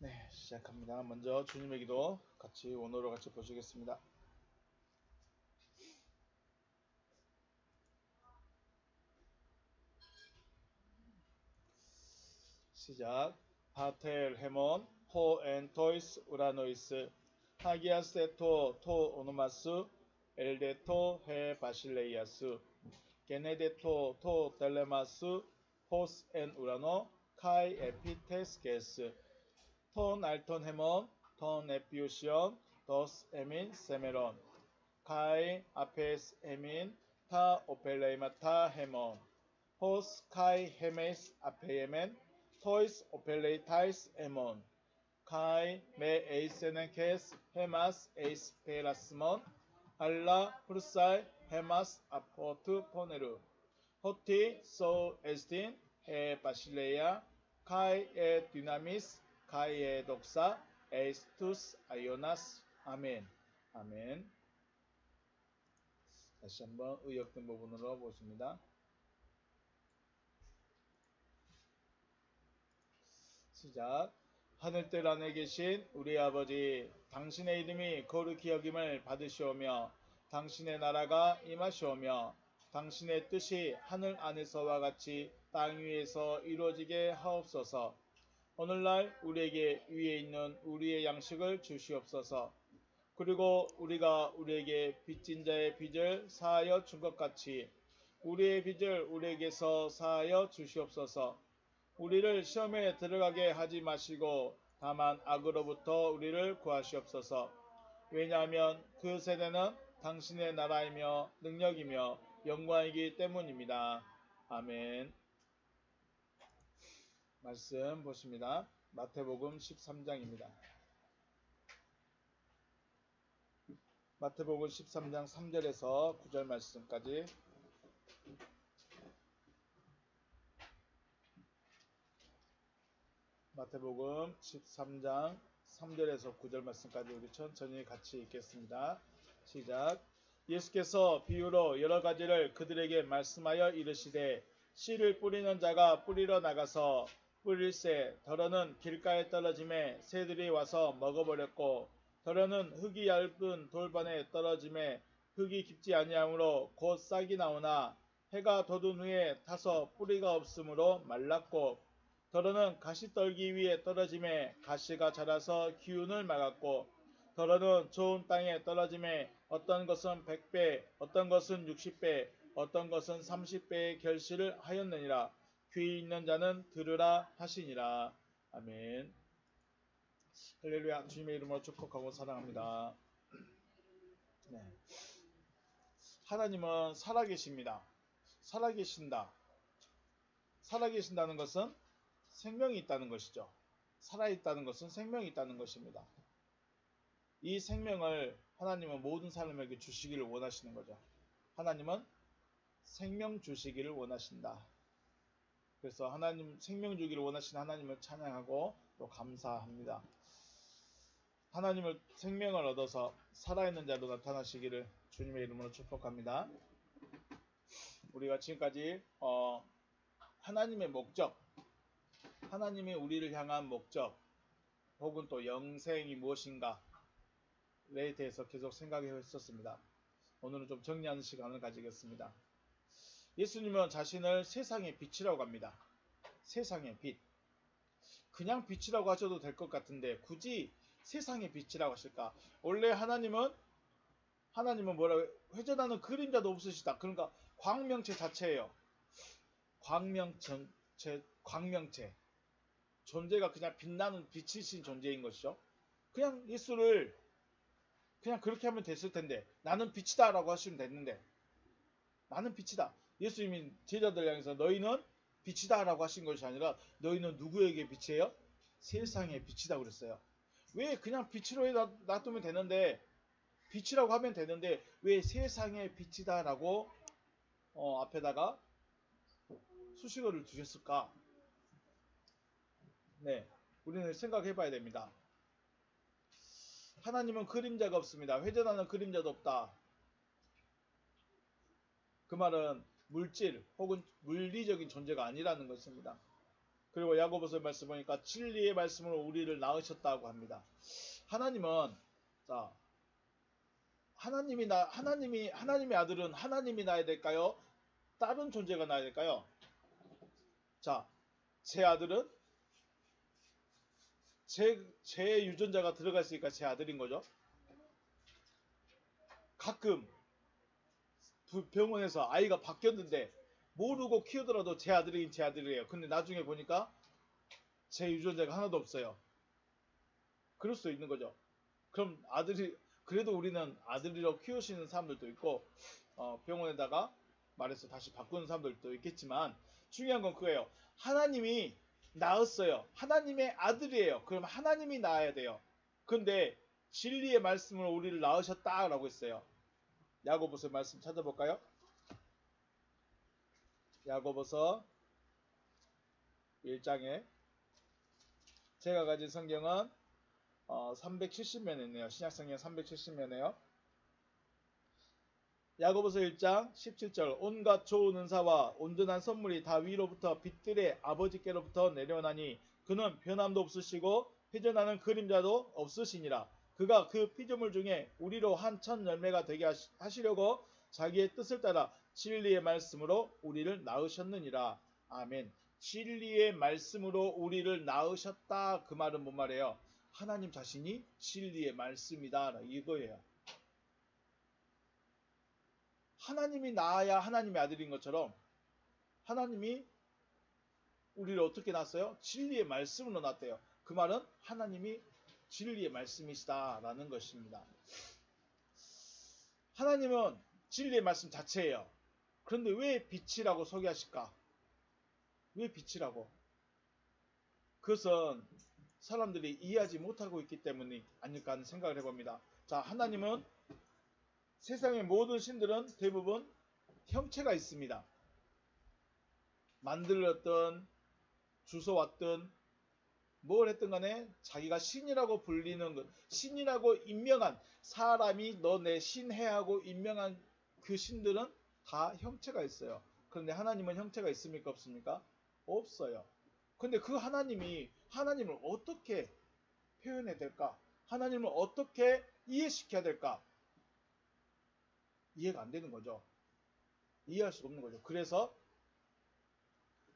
네, 시작합니다. 먼저 주님의 기도 같이 원어로 같이 보시겠습니다. 시작. 파텔 헤몬 호엔 토이스 우라노이스 하기아스테토 토 오노마스 엘데토 헤 바실레이아스 게네데토 토 델레마스 호스 엔 우라노 카이 에피테스 게스 톤 알톤 헤몬 톤 에피우시온 도스 에민 세메론 카이 아페스 에민 타 오펠레이마타 헤몬 호스 카이 헤메스 아페예멘 토이스 오펠레이타이스 에몬 카이 메 에이세네케스 헤마스 에이스 페라스몬 알라 프루사이 헤마스 아포트 포네루 호티 소 에스틴 에 바실레야 카이 에 디나미스 카이 에 독사 에이스투스 아이오나스 아멘. 아멘. 다시 한번 의역된 부분으로 보십니다. 시작. 하늘들 안에 계신 우리 아버지, 당신의 이름이 거룩히 여김을 받으시오며 당신의 나라가 임하시오며 당신의 뜻이 하늘 안에서와 같이 땅 위에서 이루어지게 하옵소서. 오늘날 우리에게 위에 있는 우리의 양식을 주시옵소서. 그리고 우리가 우리에게 빚진 자의 빚을 사하여 준 것 같이 우리의 빚을 우리에게서 사하여 주시옵소서. 우리를 시험에 들어가게 하지 마시고 다만 악으로부터 우리를 구하시옵소서. 왜냐하면 그 세대는 당신의 나라이며 능력이며 영광이기 때문입니다. 아멘. 말씀 보십니다. 마태복음 13장입니다. 마태복음 13장 3절에서 9절 말씀까지 마태복음 13장 3절에서 9절 말씀까지 우리 천천히 같이 읽겠습니다. 시작. 예수께서 비유로 여러 가지를 그들에게 말씀하여 이르시되 씨를 뿌리는 자가 뿌리러 나가서 뿌릴새 더러는 길가에 떨어짐에 새들이 와서 먹어버렸고 더러는 흙이 얇은 돌반에 떨어짐에 흙이 깊지 아니하므로 곧 싹이 나오나 해가 돋은 후에 타서 뿌리가 없으므로 말랐고 더러는 가시떨기 위에 떨어짐에 가시가 자라서 기운을 막았고 더러는 좋은 땅에 떨어짐에 어떤 것은 100배 어떤 것은 60배 어떤 것은 30배의 결실을 하였느니라. 귀 있는 자는 들으라 하시니라. 아멘. 할렐루야. 주님의 이름으로 축복하고 사랑합니다. 네. 하나님은 살아계십니다. 살아계신다. 살아계신다는 것은 생명이 있다는 것이죠. 살아있다는 것은 생명이 있다는 것입니다. 이 생명을 하나님은 모든 사람에게 주시기를 원하시는 거죠. 하나님은 생명 주시기를 원하신다. 그래서 하나님 생명 주기를 원하시는 하나님을 찬양하고 또 감사합니다. 하나님을 생명을 얻어서 살아있는 자로 나타나시기를 주님의 이름으로 축복합니다. 우리가 지금까지 하나님의 목적, 하나님이 우리를 향한 목적 혹은 또 영생이 무엇인가에 대해서 계속 생각해 했었습니다. 오늘은 좀 정리하는 시간을 가지겠습니다. 예수님은 자신을 세상의 빛이라고 합니다. 세상의 빛. 그냥 빛이라고 하셔도 될 것 같은데 굳이 세상의 빛이라고 하실까? 원래 하나님은 뭐라고 회전하는 그림자도 없으시다. 그러니까 광명체 자체예요. 광명체. 존재가 그냥 빛나는 빛이신 존재인 것이죠. 그냥 예수를 그냥 그렇게 하면 됐을 텐데 나는 빛이다 라고 하시면 됐는데 나는 빛이다. 예수님이 제자들 향해서 너희는 빛이다 라고 하신 것이 아니라 너희는 누구에게 빛이에요? 세상의 빛이다 그랬어요. 왜 그냥 빛으로 놔두면 되는데 빛이라고 하면 되는데 왜 세상의 빛이다 라고 앞에다가 수식어를 두셨을까? 네, 우리는 생각해 봐야 됩니다. 하나님은 그림자가 없습니다. 회전하는 그림자도 없다. 그 말은 물질 혹은 물리적인 존재가 아니라는 것입니다. 그리고 야고보서 말씀 보니까 진리의 말씀으로 우리를 낳으셨다고 합니다. 하나님은 자 하나님의 아들은 하나님이 낳아야 될까요? 다른 존재가 낳아야 될까요? 자, 제 아들은 제 유전자가 들어가 있으니까 제 아들인 거죠. 가끔 병원에서 아이가 바뀌었는데 모르고 키우더라도 제 아들이긴 제 아들이에요. 근데 나중에 보니까 제 유전자가 하나도 없어요. 그럴 수도 있는 거죠. 그럼 그래도 우리는 아들이라고 키우시는 사람들도 있고 병원에다가 말해서 다시 바꾸는 사람들도 있겠지만 중요한 건 그거예요. 하나님이 낳았어요. 하나님의 아들이에요. 그럼 하나님이 낳아야 돼요. 근데 진리의 말씀으로 우리를 낳으셨다라고 했어요. 야고보서 말씀 찾아볼까요? 야고보서 1장에 제가 가진 성경은 370면이네요. 신약성경 370면이에요. 야고보서 1장 17절 온갖 좋은 은사와 온전한 선물이 다 위로부터 빛들의 아버지께로부터 내려오나니 그는 변함도 없으시고 회전하는 그림자도 없으시니라. 그가 그 피조물 중에 우리로 한 천 열매가 되게 하시려고 자기의 뜻을 따라 진리의 말씀으로 우리를 낳으셨느니라. 아멘. 진리의 말씀으로 우리를 낳으셨다. 그 말은 뭔 말이에요? 하나님 자신이 진리의 말씀이다. 이거예요. 하나님이 낳아야 하나님의 아들인 것처럼 하나님이 우리를 어떻게 낳았어요? 진리의 말씀으로 낳았대요. 그 말은 하나님이 진리의 말씀이시다라는 것입니다. 하나님은 진리의 말씀 자체예요. 그런데 왜 빛이라고 소개하실까? 왜 빛이라고? 그것은 사람들이 이해하지 못하고 있기 때문이 아닐까 하는 생각을 해봅니다. 자, 하나님은 세상의 모든 신들은 대부분 형체가 있습니다. 만들었던 주워왔던 뭘 했든 간에 자기가 신이라고 불리는 것, 신이라고 임명한 사람이 너 내 신해 하고 임명한 그 신들은 다 형체가 있어요. 그런데 하나님은 형체가 있습니까? 없습니까? 없어요. 근데 그 하나님을 어떻게 표현해야 될까? 하나님을 어떻게 이해시켜야 될까? 이해가 안 되는 거죠. 이해할 수 없는 거죠. 그래서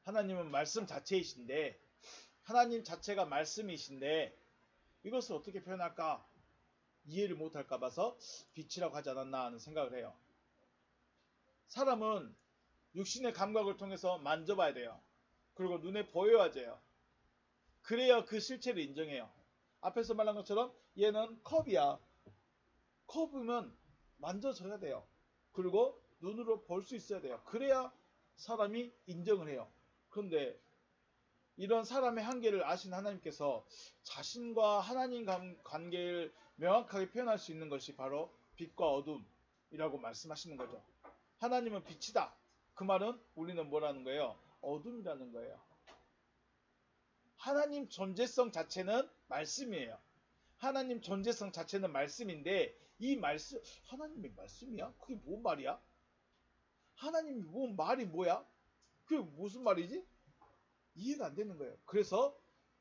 하나님은 말씀 자체이신데 하나님 자체가 말씀이신데 이것을 어떻게 표현할까? 이해를 못할까 봐서 빛이라고 하지 않았나 하는 생각을 해요. 사람은 육신의 감각을 통해서 만져봐야 돼요. 그리고 눈에 보여야 돼요. 그래야 그 실체를 인정해요. 앞에서 말한 것처럼 얘는 컵이야. 컵이면 만져져야 돼요. 그리고 눈으로 볼 수 있어야 돼요. 그래야 사람이 인정을 해요. 그런데 이런 사람의 한계를 아신 하나님께서 자신과 하나님 관계를 명확하게 표현할 수 있는 것이 바로 빛과 어둠이라고 말씀하시는 거죠. 하나님은 빛이다. 그 말은 우리는 뭐라는 거예요? 어둠이라는 거예요. 하나님 존재성 자체는 말씀이에요. 하나님 존재성 자체는 말씀인데 이 말씀, 하나님의 말씀이야? 그게 뭔 말이야? 하나님이 뭔 말이 뭐야? 그게 무슨 말이지? 이해가 안 되는 거예요. 그래서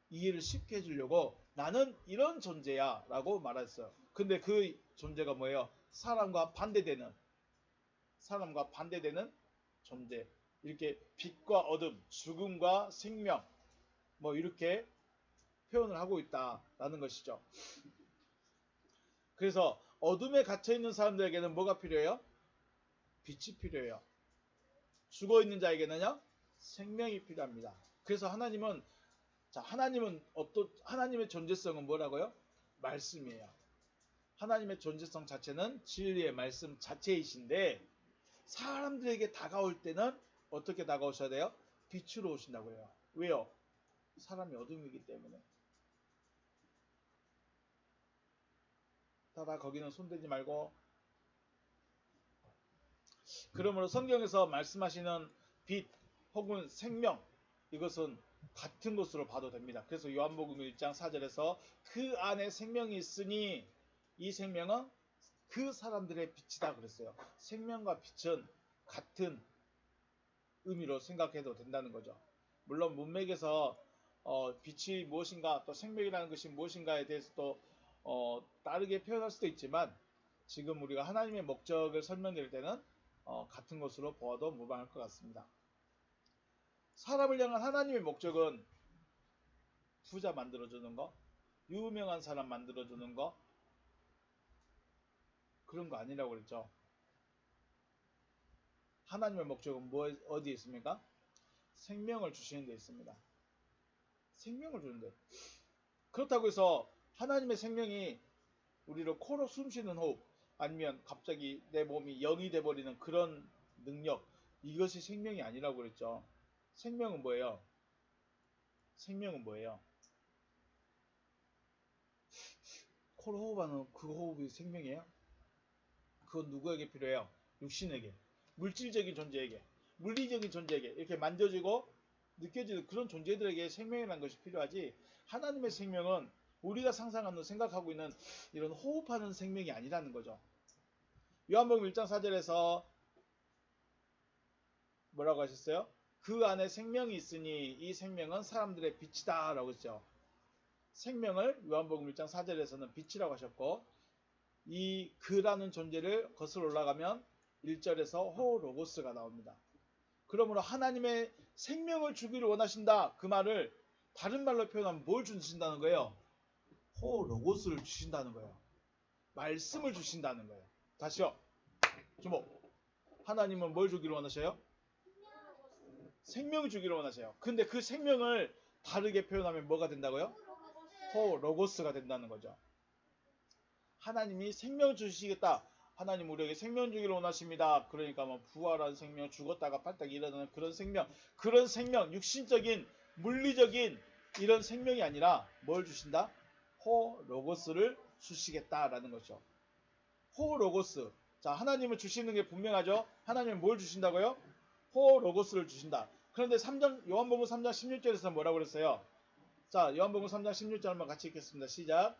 이해를 쉽게 해주려고 나는 이런 존재야 라고 말했어요. 근데 그 존재가 뭐예요? 사람과 반대되는 존재. 이렇게 빛과 어둠, 죽음과 생명 뭐 이렇게 표현을 하고 있다라는 것이죠. 그래서 어둠에 갇혀있는 사람들에게는 뭐가 필요해요? 빛이 필요해요. 죽어있는 자에게는요? 생명이 필요합니다. 그래서 하나님의 존재성은 뭐라고요? 말씀이에요. 하나님의 존재성 자체는 진리의 말씀 자체이신데 사람들에게 다가올 때는 어떻게 다가오셔야 돼요? 빛으로 오신다고 해요. 왜요? 사람이 어둠이기 때문에. 따라 거기는 손대지 말고. 그러므로 성경에서 말씀하시는 빛 혹은 생명 이것은 같은 것으로 봐도 됩니다. 그래서 요한복음 1장 4절에서 그 안에 생명이 있으니 이 생명은 그 사람들의 빛이다 그랬어요. 생명과 빛은 같은 의미로 생각해도 된다는 거죠. 물론 문맥에서 빛이 무엇인가 또 생명이라는 것이 무엇인가에 대해서 또 다르게 표현할 수도 있지만 지금 우리가 하나님의 목적을 설명드릴 때는 같은 것으로 보아도 무방할 것 같습니다. 사람을 향한 하나님의 목적은 부자 만들어주는 거, 유명한 사람 만들어주는 거, 그런 거 아니라고 그랬죠. 하나님의 목적은 어디에 있습니까? 생명을 주시는 데 있습니다. 생명을 주는데. 그렇다고 해서 하나님의 생명이 우리로 코로 숨쉬는 호흡, 아니면 갑자기 내 몸이 영이 돼버리는 그런 능력, 이것이 생명이 아니라고 그랬죠. 생명은 뭐예요? 생명은 뭐예요? 코로 호흡하는 그 호흡이 생명이에요? 그건 누구에게 필요해요? 육신에게, 물질적인 존재에게, 물리적인 존재에게 이렇게 만져지고 느껴지는 그런 존재들에게 생명이라는 것이 필요하지, 하나님의 생명은 우리가 상상하는 생각하고 있는 이런 호흡하는 생명이 아니라는 거죠. 요한복음 1장 4절에서 뭐라고 하셨어요? 그 안에 생명이 있으니 이 생명은 사람들의 빛이다 라고 했죠. 생명을 요한복음 1장 4절에서는 빛이라고 하셨고, 이 그라는 존재를 거슬러 올라가면 1절에서 호로고스가 나옵니다. 그러므로 하나님의 생명을 주기를 원하신다, 그 말을 다른 말로 표현하면 뭘 주신다는 거예요? 호로고스를 주신다는 거예요. 말씀을 주신다는 거예요. 다시요. 주목. 하나님은 뭘 주기를 원하셔요? 생명을 주기를 원하세요. 근데 그 생명을 다르게 표현하면 뭐가 된다고요? 호로고스가 된다는 거죠. 하나님이 생명 주시겠다. 하나님 우리에게 생명 주기를 원하십니다. 그러니까 뭐 부활한 생명, 죽었다가 팔딱 일어나는 그런 생명, 육신적인, 물리적인 이런 생명이 아니라 뭘 주신다? 호로고스를 주시겠다라는 거죠. 호로고스. 자, 하나님은 주시는 게 분명하죠? 하나님은 뭘 주신다고요? 호로고스를 주신다. 그런데 요한복음 3장 16절에서 뭐라고 그랬어요? 자, 요한복음 3장 16절 한번 같이 읽겠습니다. 시작.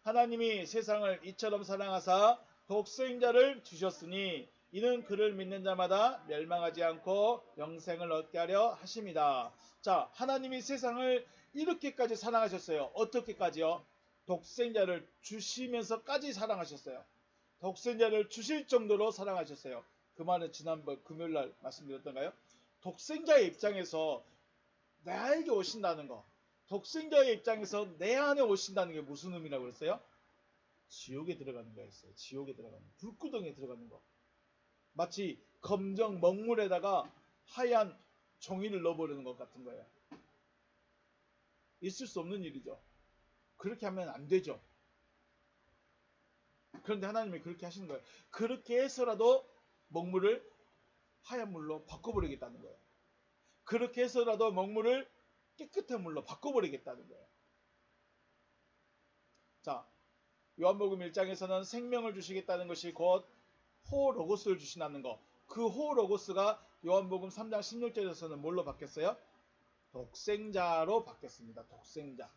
하나님이 세상을 이처럼 사랑하사 독생자를 주셨으니 이는 그를 믿는 자마다 멸망하지 않고 영생을 얻게 하려 하심이다. 자, 하나님이 세상을 이렇게까지 사랑하셨어요. 어떻게까지요? 독생자를 주시면서까지 사랑하셨어요. 독생자를 주실 정도로 사랑하셨어요. 그 말은 지난번 금요일날 말씀드렸던가요? 독생자의 입장에서 나에게 오신다는 거, 독생자의 입장에서 내 안에 오신다는 게 무슨 의미라고 그랬어요? 지옥에 들어가는 거였어요. 지옥에 들어가는 거. 불구덩이에 들어가는 거. 마치 검정 먹물에다가 하얀 종이를 넣어버리는 것 같은 거예요. 있을 수 없는 일이죠. 그렇게 하면 안 되죠. 그런데 하나님이 그렇게 하시는 거예요. 그렇게 해서라도 먹물을 하얀 물로 바꿔버리겠다는 거예요. 그렇게 해서라도 먹물을 깨끗한 물로 바꿔버리겠다는 거예요. 자, 요한복음 1장에서는 생명을 주시겠다는 것이 곧 호로고스를 주신다는 거. 그 호로고스가 요한복음 3장 16절에서는 뭘로 바뀌었어요? 독생자로 바뀌었습니다. 독생자.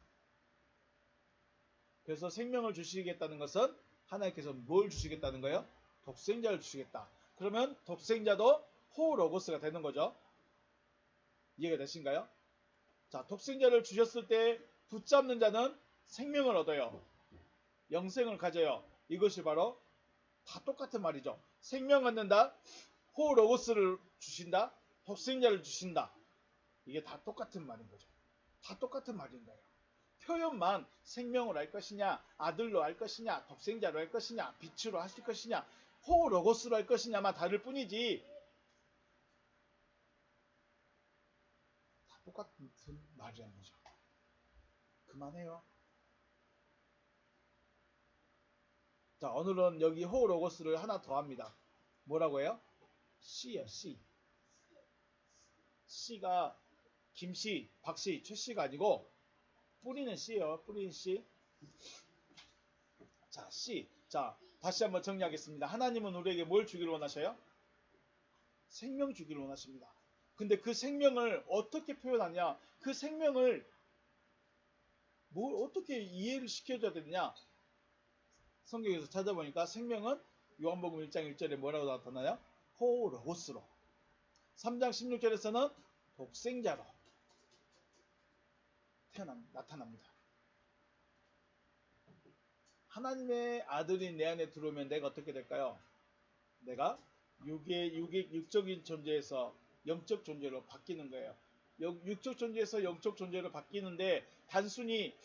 그래서 생명을 주시겠다는 것은 하나님께서 뭘 주시겠다는 거예요? 독생자를 주시겠다. 그러면 독생자도 호로고스가 되는 거죠. 이해가 되신가요? 자, 독생자를 주셨을 때 붙잡는 자는 생명을 얻어요. 영생을 가져요. 이것이 바로 다 똑같은 말이죠. 생명 얻는다, 호로고스를 주신다, 독생자를 주신다. 이게 다 똑같은 말인 거죠. 다 똑같은 말인 거예요. 표현만 생명으로 할 것이냐, 아들로 할 것이냐, 독생자로 할 것이냐, 빛으로 하실 것이냐, 호로고스로 할 것이냐만 다를 뿐이지 다 똑같은 말이라는 거죠. 그만해요. 자, 오늘은 여기 호로고스를 하나 더 합니다. 뭐라고 해요? 씨예요, 씨. 씨가 김씨, 박씨, 최씨가 아니고 뿌리는 씨예요. 뿌리는 씨. 자, 씨. 자, 다시 한번 정리하겠습니다. 하나님은 우리에게 뭘 주기를 원하셔요? 생명 주기를 원하십니다. 근데 그 생명을 어떻게 표현하냐? 그 생명을 어떻게 이해를 시켜줘야 되느냐? 성경에서 찾아보니까 생명은 요한복음 1장 1절에 뭐라고 나타나요? 호로고스로. 3장 16절에서는 독생자로. 나타납니다. 하나님의 아들이 내 안에 들어오면 내가 어떻게 될까요? 내가 육적인 존재에서 영적 존재로 바뀌는 거예요. 육적 존재에서 영적 존재로 바뀌는데 단순히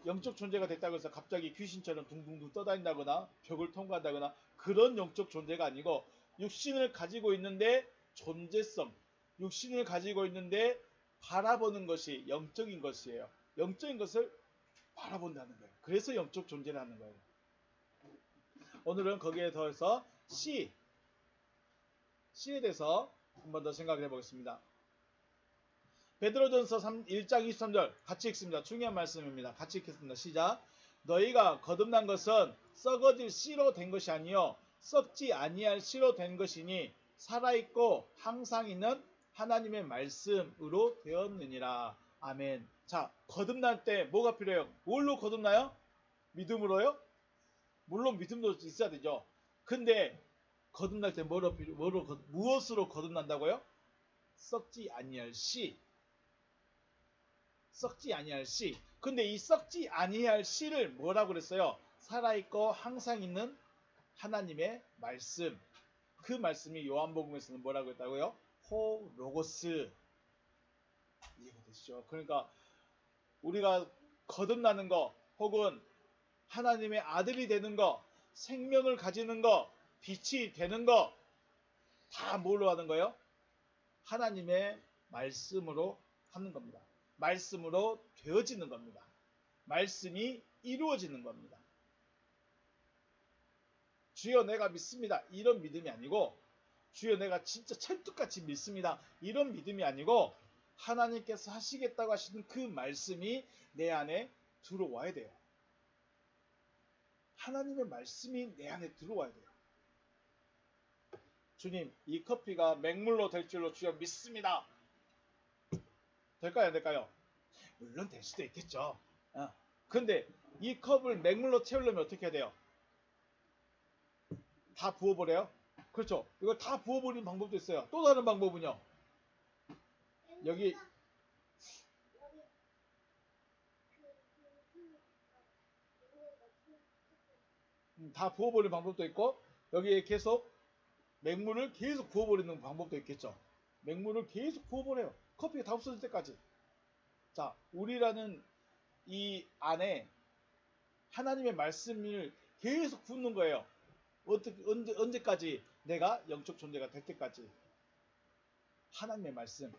영적 존재가 됐다고 해서 갑자기 귀신처럼 둥둥둥 떠다닌다거나 벽을 통과한다거나 그런 영적 존재가 아니고 육신을 가지고 있는데 존재성, 육신을 가지고 있는데 바라보는 것이 영적인 것이에요. 영적인 것을 바라본다는 거예요. 그래서 영적 존재라는 거예요. 오늘은 거기에 더해서 C에 대해서 한 번 더 생각을 해보겠습니다. 베드로전서 1장 23절 같이 읽습니다. 중요한 말씀입니다. 같이 읽겠습니다. 시작. 너희가 거듭난 것은 썩어질 씨로 된 것이 아니요 썩지 아니할 씨로 된 것이니 살아있고 항상 있는 하나님의 말씀으로 되었느니라. 아멘. 자, 거듭날 때 뭐가 필요해요? 뭘로 거듭나요? 믿음으로요? 물론 믿음도 있어야 되죠. 근데 거듭날 때 무엇으로 거듭난다고요? 썩지 아니할 씨. 썩지 아니할 씨. 근데 이 썩지 아니할 씨를 뭐라고 그랬어요? 살아있고 항상 있는 하나님의 말씀. 그 말씀이 요한복음에서는 뭐라고 했다고요? 호 로고스. 이해가 되시죠? 그러니까 우리가 거듭나는 거 혹은 하나님의 아들이 되는 거, 생명을 가지는 거, 빛이 되는 거 다 뭘로 하는 거예요? 하나님의 말씀으로 하는 겁니다. 말씀으로 되어지는 겁니다. 말씀이 이루어지는 겁니다. 주여 내가 믿습니다. 이런 믿음이 아니고 주여 내가 진짜 찰떡같이 믿습니다. 이런 믿음이 아니고 하나님께서 하시겠다고 하시는 그 말씀이 내 안에 들어와야 돼요. 하나님의 말씀이 내 안에 들어와야 돼요. 주님, 이 커피가 맹물로 될 줄로 주여 믿습니다. 될까요? 안 될까요? 물론 될 수도 있겠죠. 근데 이 컵을 맹물로 채우려면 어떻게 해야 돼요? 다 부어버려요? 그렇죠. 이걸 다 부어버리는 방법도 있어요. 또 다른 방법은요. 여기 다 부어버리는 방법도 있고 여기에 계속 맹물을 계속 부어버리는 방법도 있겠죠. 맹물을 계속 부어버려요. 커피가 다 없어질 때까지. 자, 우리라는 이 안에 하나님의 말씀을 계속 붓는 거예요. 언제까지? 내가 영적 존재가 될 때까지. 하나님의 말씀.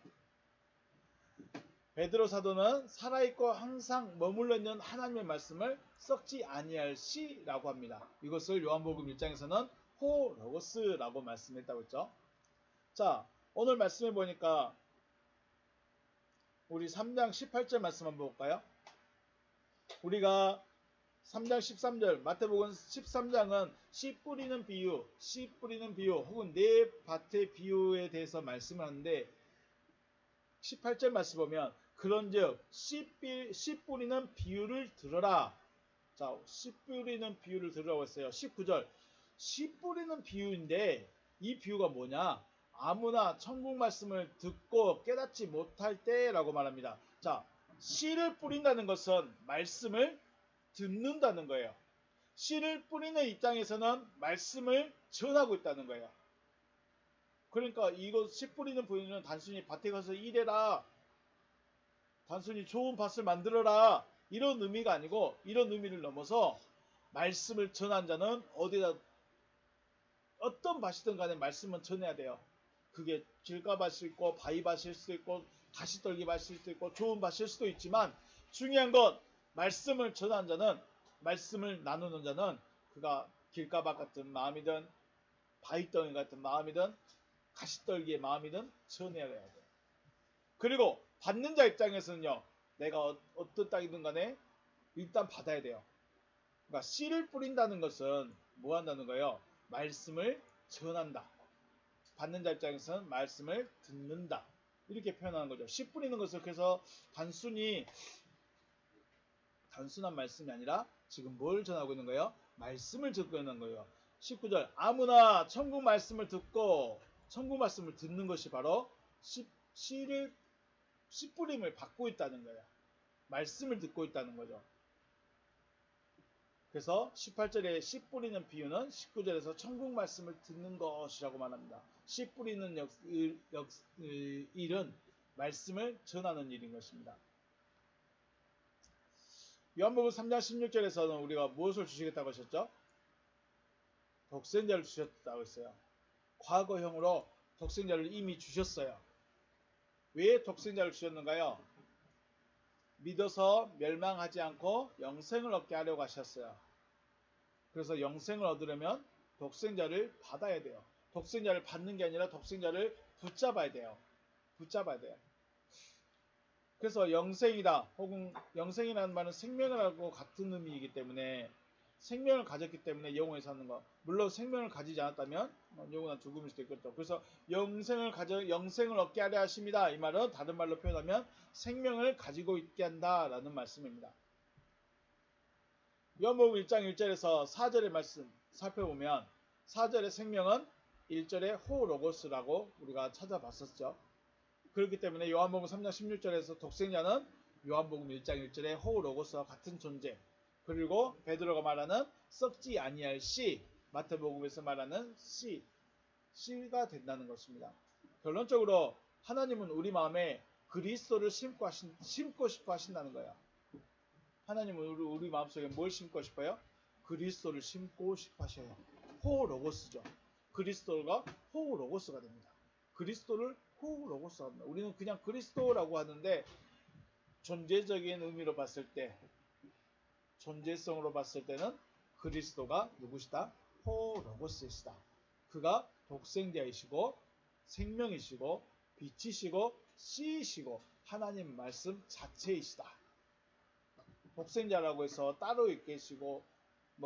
베드로 사도는 살아있고 항상 머물러 있는 하나님의 말씀을 썩지 아니할 씨라고 합니다. 이것을 요한복음 1장에서는 호 로고스라고 말씀했다고 했죠. 자, 오늘 말씀해 보니까 우리 3장 18절 말씀 한번 볼까요? 우리가 3장 13절 마태복음 13장은 씨 뿌리는 비유 혹은 내 밭의 비유에 대해서 말씀을 하는데 18절 말씀 보면 그런즉 씨 뿌리는 비유를 들어라. 자, 씨 뿌리는 비유를 들으라고 했어요. 19절 씨 뿌리는 비유인데 이 비유가 뭐냐? 아무나 천국 말씀을 듣고 깨닫지 못할 때라고 말합니다. 자, 씨를 뿌린다는 것은 말씀을 듣는다는 거예요. 씨를 뿌리는 입장에서는 말씀을 전하고 있다는 거예요. 그러니까 이거 씨 뿌리는 부인은 단순히 밭에 가서 일해라, 단순히 좋은 밭을 만들어라 이런 의미가 아니고 이런 의미를 넘어서 말씀을 전한 자는 어디다 어떤 밭이든 간에 말씀은 전해야 돼요. 그게 길가밭일 있고 바위밭일 수도 있고 가시떨기밭일 수도 있고 좋은 밭일 수도 있지만 중요한 건 말씀을 전한 자는 말씀을 나누는 자는 그가 길가밭 같은 마음이든 바위덩이 같은 마음이든 가시떨기의 마음이든 전해야 돼요. 그리고 받는 자 입장에서는요. 내가 어떤 땅이든 간에 일단 받아야 돼요. 그러니까 씨를 뿌린다는 것은 뭐 한다는 거예요? 말씀을 전한다. 받는 자 입장에서는 말씀을 듣는다. 이렇게 표현하는 거죠. 씨 뿌리는 것을 그래서 단순한 말씀이 아니라 지금 뭘 전하고 있는 거예요? 말씀을 듣고 있는 거예요. 19절 아무나 천국 말씀을 듣고 천국 말씀을 듣는 것이 바로 씨 뿌림을 받고 있다는 거예요. 말씀을 듣고 있다는 거죠. 그래서 18절에 씨 뿌리는 비유는 19절에서 천국 말씀을 듣는 것이라고 말합니다. 씨 뿌리는 일은 말씀을 전하는 일인 것입니다. 요한복음 3장 16절에서는 우리가 무엇을 주시겠다고 하셨죠? 독생자를 주셨다고 했어요. 과거형으로 독생자를 이미 주셨어요. 왜 독생자를 주셨는가요? 믿어서 멸망하지 않고 영생을 얻게 하려고 하셨어요. 그래서 영생을 얻으려면 독생자를 받아야 돼요. 독생자를 받는 게 아니라 독생자를 붙잡아야 돼요. 붙잡아야 돼요. 그래서 영생이다 혹은 영생이라는 말은 생명을 하고 같은 의미이기 때문에 생명을 가졌기 때문에 영원히 사는 것. 물론 생명을 가지지 않았다면 영원한 죽음일 수도 있겠죠. 그래서 영생을 얻게 하려 하십니다. 이 말은 다른 말로 표현하면 생명을 가지고 있게 한다라는 말씀입니다. 요한복음 1장 1절에서 4절의 말씀 살펴보면 4절의 생명은 1절의 호로고스라고 우리가 찾아봤었죠. 그렇기 때문에 요한복음 3장 16절에서 독생자는 요한복음 1장 1절의 호로고스와 같은 존재, 그리고 베드로가 말하는 썩지 아니할 씨, 마태복음에서 말하는 씨가 된다는 것입니다. 결론적으로 하나님은 우리 마음에 그리스도를 심고 싶어 하신다는 거예요. 하나님은 우리 마음속에 뭘 심고 싶어요? 그리스도를 심고 싶어 하셔요. 호로고스죠. 그리스도가 호로고스가 됩니다. 그리스도를 호로고스가 됩니다. 우리는 그냥 그리스도라고 하는데 존재적인 의미로 봤을 때, 존재성으로 봤을 때는 그리스도가 누구시다? 호로고스이시다. 그가 독생자이시고 생명이시고 빛이시고 씨이시고 하나님 말씀 자체이시다. 독생자라고 해서 따로 계시고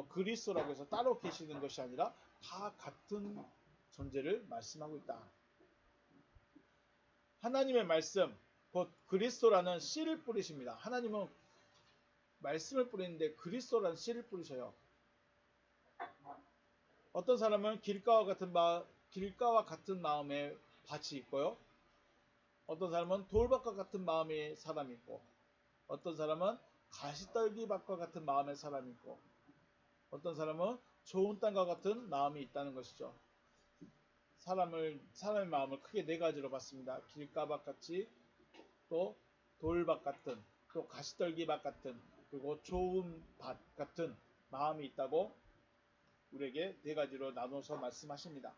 그리스도라고 해서 따로 계시는 것이 아니라 다 같은 존재를 말씀하고 있다. 하나님의 말씀, 곧 그리스도라는 씨를 뿌리십니다. 하나님은 말씀을 뿌리는데 그리스도라는 씨를 뿌리셔요. 어떤 사람은 길가와 같은 마음의 밭이 있고요. 어떤 사람은 돌밭과 같은 마음의 사람이 있고, 어떤 사람은 가시떨기밭과 같은 마음의 사람이 있고, 어떤 사람은 좋은 땅과 같은 마음이 있다는 것이죠. 사람의 마음을 크게 네 가지로 봤습니다. 길가밭 같이, 또 돌밭 같은, 또 가시떨기밭 같은, 그리고 좋은 밭 같은 마음이 있다고 우리에게 네 가지로 나눠서 말씀하십니다.